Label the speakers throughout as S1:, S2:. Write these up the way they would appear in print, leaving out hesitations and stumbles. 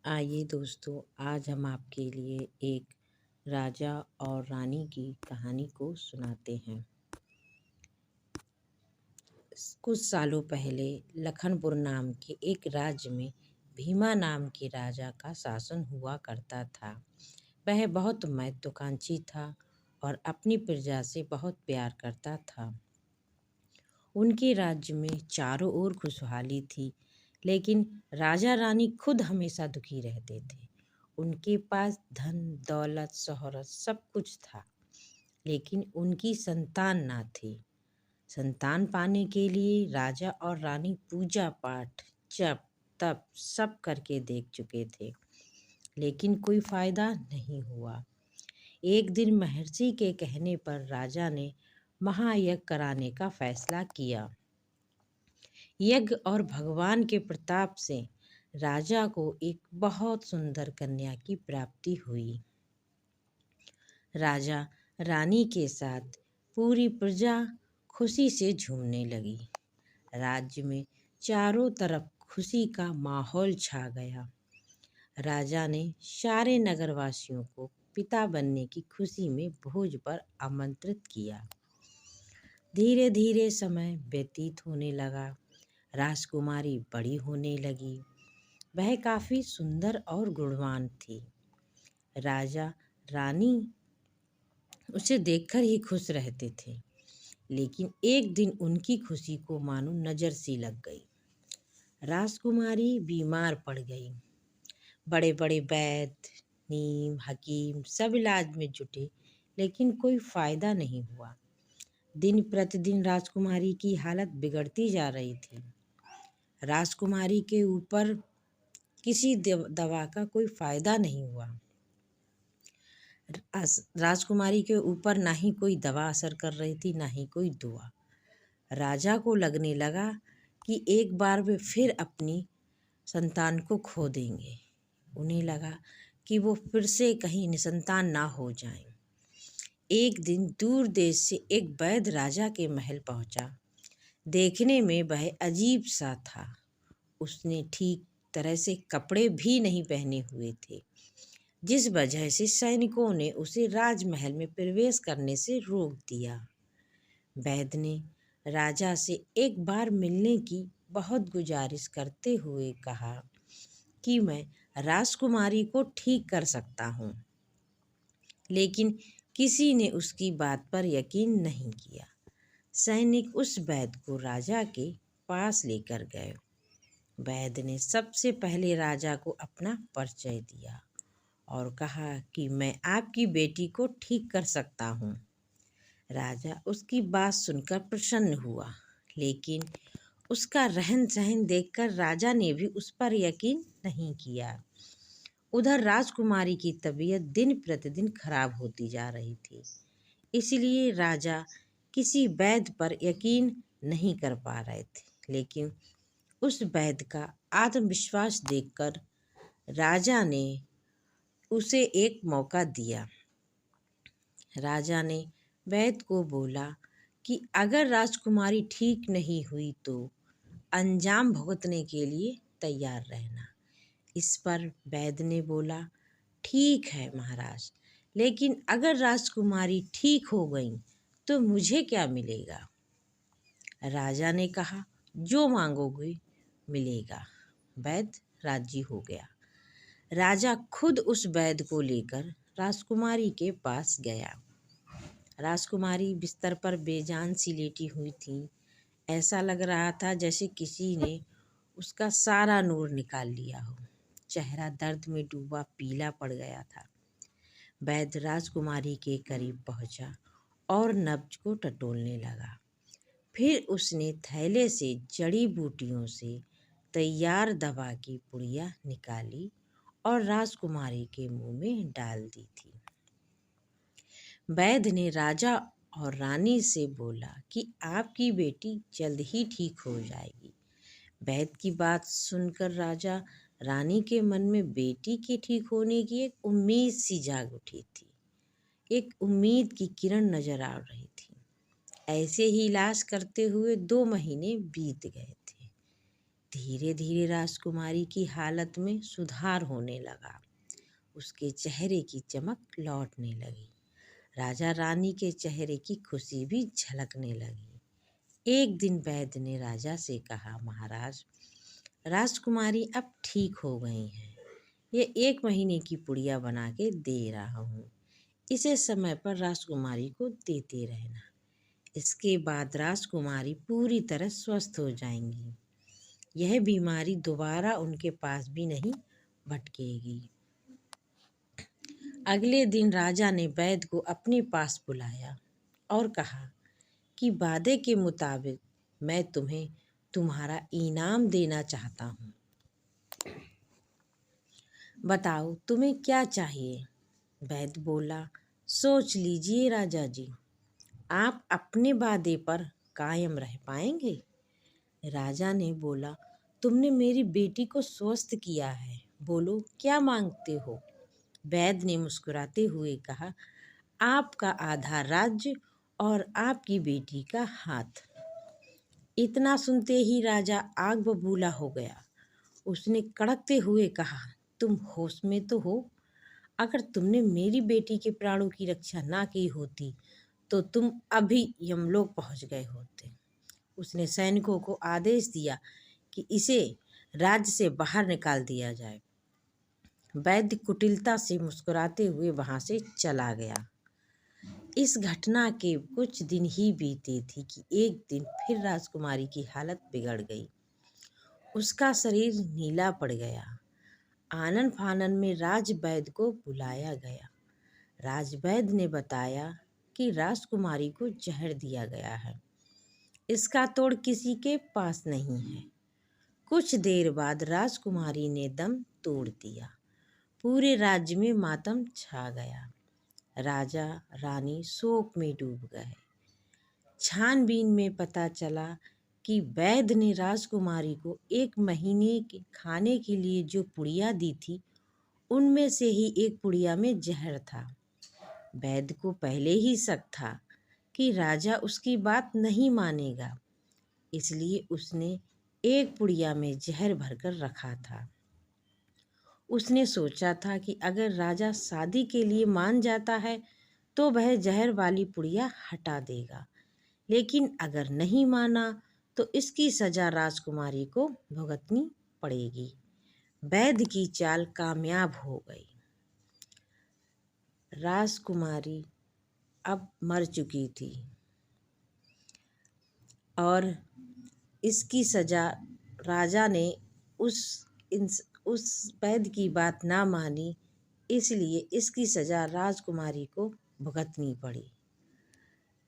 S1: आइए दोस्तों, आज हम आपके लिए एक राजा और रानी की कहानी को सुनाते हैं। कुछ सालों पहले लखनपुर नाम के एक राज्य में भीमा नाम के राजा का शासन हुआ करता था। वह बहुत महत्वाकांक्षी था और अपनी प्रजा से बहुत प्यार करता था। उनके राज्य में चारों ओर खुशहाली थी, लेकिन राजा रानी खुद हमेशा दुखी रहते थे। उनके पास धन दौलत शोहरत सब कुछ था, लेकिन उनकी संतान ना थी। संतान पाने के लिए राजा और रानी पूजा पाठ जप तप सब करके देख चुके थे, लेकिन कोई फायदा नहीं हुआ। एक दिन महर्षि के कहने पर राजा ने महायज्ञ कराने का फैसला किया। यज्ञ और भगवान के प्रताप से राजा को एक बहुत सुंदर कन्या की प्राप्ति हुई। राजा रानी के साथ पूरी प्रजा खुशी से झूमने लगी। राज्य में चारों तरफ खुशी का माहौल छा गया। राजा ने सारे नगरवासियों को पिता बनने की खुशी में भोज पर आमंत्रित किया। धीरे धीरे समय व्यतीत होने लगा। राजकुमारी बड़ी होने लगी। वह काफ़ी सुंदर और गुणवान थी। राजा रानी उसे देखकर ही खुश रहते थे, लेकिन एक दिन उनकी खुशी को मानो नज़र सी लग गई। राजकुमारी बीमार पड़ गई। बड़े बड़े वैद्य नीम हकीम सब इलाज में जुटे, लेकिन कोई फायदा नहीं हुआ। दिन प्रतिदिन राजकुमारी की हालत बिगड़ती जा रही थी। राजकुमारी के ऊपर किसी दवा का कोई फायदा नहीं हुआ। राजकुमारी के ऊपर ना ही कोई दवा असर कर रही थी, ना ही कोई दुआ। राजा को लगने लगा कि एक बार वे फिर अपनी संतान को खो देंगे। उन्हें लगा कि वो फिर से कहीं निसंतान ना हो जाएं। एक दिन दूर देश से एक वैद्य राजा के महल पहुंचा। देखने में वह अजीब सा था। उसने ठीक तरह से कपड़े भी नहीं पहने हुए थे, जिस वजह से सैनिकों ने उसे राजमहल में प्रवेश करने से रोक दिया। वैद्य ने राजा से एक बार मिलने की बहुत गुजारिश करते हुए कहा कि मैं राजकुमारी को ठीक कर सकता हूँ, लेकिन किसी ने उसकी बात पर यकीन नहीं किया। सैनिक उस वैद्य को राजा के पास लेकर गए। वैद्य ने सबसे पहले राजा को अपना परिचय दिया और कहा कि मैं आपकी बेटी को ठीक कर सकता हूँ। राजा उसकी बात सुनकर प्रसन्न हुआ, लेकिन उसका रहन सहन देखकर राजा ने भी उस पर यकीन नहीं किया। उधर राजकुमारी की तबीयत दिन प्रतिदिन खराब होती जा रही थी, इसलिए राजा किसी वैद्य पर यकीन नहीं कर पा रहे थे। लेकिन उस वैद्य का आत्मविश्वास देखकर राजा ने उसे एक मौका दिया। राजा ने वैद्य को बोला कि अगर राजकुमारी ठीक नहीं हुई तो अंजाम भुगतने के लिए तैयार रहना। इस पर वैद्य ने बोला, ठीक है महाराज, लेकिन अगर राजकुमारी ठीक हो गई तो मुझे क्या मिलेगा? राजा ने कहा, जो मांगोगे मिलेगा। वैद्य राजी हो गया। राजा खुद उस वैद्य को लेकर राजकुमारी के पास गया। राजकुमारी बिस्तर पर बेजान सी लेटी हुई थी। ऐसा लग रहा था जैसे किसी ने उसका सारा नूर निकाल लिया हो। चेहरा दर्द में डूबा पीला पड़ गया था। वैद्य राजकुमारी के करीब पहुंचा और नब्ज को टटोलने लगा। फिर उसने थैले से जड़ी बूटियों से तैयार दवा की पुड़िया निकाली और राजकुमारी के मुंह में डाल दी थी। वैद्य ने राजा और रानी से बोला कि आपकी बेटी जल्द ही ठीक हो जाएगी। वैद्य की बात सुनकर राजा रानी के मन में बेटी के ठीक होने की एक उम्मीद सी जाग उठी थी। एक उम्मीद की किरण नजर आ रही थी। ऐसे ही इलाज करते हुए 2 महीने बीत गए थे। धीरे धीरे राजकुमारी की हालत में सुधार होने लगा। उसके चेहरे की चमक लौटने लगी। राजा रानी के चेहरे की खुशी भी झलकने लगी। एक दिन वैद्य ने राजा से कहा, महाराज, राजकुमारी अब ठीक हो गई हैं। ये 1 महीने की पुड़िया बना के दे रहा हूँ। इसे समय पर राजकुमारी को देते रहना। इसके बाद राजकुमारी पूरी तरह स्वस्थ हो जाएंगी। यह बीमारी दोबारा उनके पास भी नहीं भटकेगी। अगले दिन राजा ने वैद्य को अपने पास बुलाया और कहा कि वादे के मुताबिक मैं तुम्हें तुम्हारा इनाम देना चाहता हूँ। बताओ तुम्हें क्या चाहिए? वैद्य बोला, सोच लीजिए राजा जी, आप अपने वादे पर कायम रह पाएंगे? राजा ने बोला, तुमने मेरी बेटी को स्वस्थ किया है, बोलो क्या मांगते हो? वैद्य ने मुस्कुराते हुए कहा, आपका आधा राज्य और आपकी बेटी का हाथ। इतना सुनते ही राजा आग बबूला हो गया। उसने कड़कते हुए कहा, तुम होश में तो हो? अगर तुमने मेरी बेटी के प्राणों की रक्षा ना की होती तो तुम अभी यमलोक पहुंच गए होते। उसने सैनिकों को आदेश दिया कि इसे राज्य से बाहर निकाल दिया जाए। वैद्य कुटिलता से मुस्कुराते हुए वहां से चला गया। इस घटना के कुछ दिन ही बीते थे कि एक दिन फिर राजकुमारी की हालत बिगड़ गई। उसका शरीर नीला पड़ गया। आनन फानन में राजवैद्य को बुलाया गया। राजवैद्य ने बताया कि राजकुमारी को जहर दिया गया है। इसका तोड़ किसी के पास नहीं है। कुछ देर बाद राजकुमारी ने दम तोड़ दिया। पूरे राज्य में मातम छा गया। राजा रानी शोक में डूब गए। छानबीन में पता चला कि वैद्य ने राजकुमारी को 1 महीने के खाने के लिए जो पुड़िया दी थी, उनमें से ही एक पुड़िया में जहर था। वैद्य को पहले ही शक था कि राजा उसकी बात नहीं मानेगा, इसलिए उसने एक पुड़िया में जहर भरकर रखा था। उसने सोचा था कि अगर राजा शादी के लिए मान जाता है तो वह जहर वाली पुड़िया हटा देगा, लेकिन अगर नहीं माना तो इसकी सजा राजकुमारी को भुगतनी पड़ेगी। वैद्य की चाल कामयाब हो गई। राजकुमारी अब मर चुकी थी और इसकी सजा राजा ने उस वैद्य की बात ना मानी, इसलिए इसकी सजा राजकुमारी को भुगतनी पड़ी।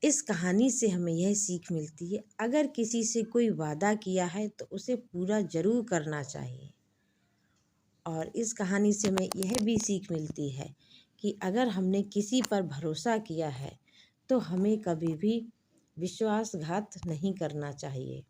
S1: इस कहानी से हमें यह सीख मिलती है, अगर किसी से कोई वादा किया है तो उसे पूरा जरूर करना चाहिए। और इस कहानी से हमें यह भी सीख मिलती है कि अगर हमने किसी पर भरोसा किया है तो हमें कभी भी विश्वासघात नहीं करना चाहिए।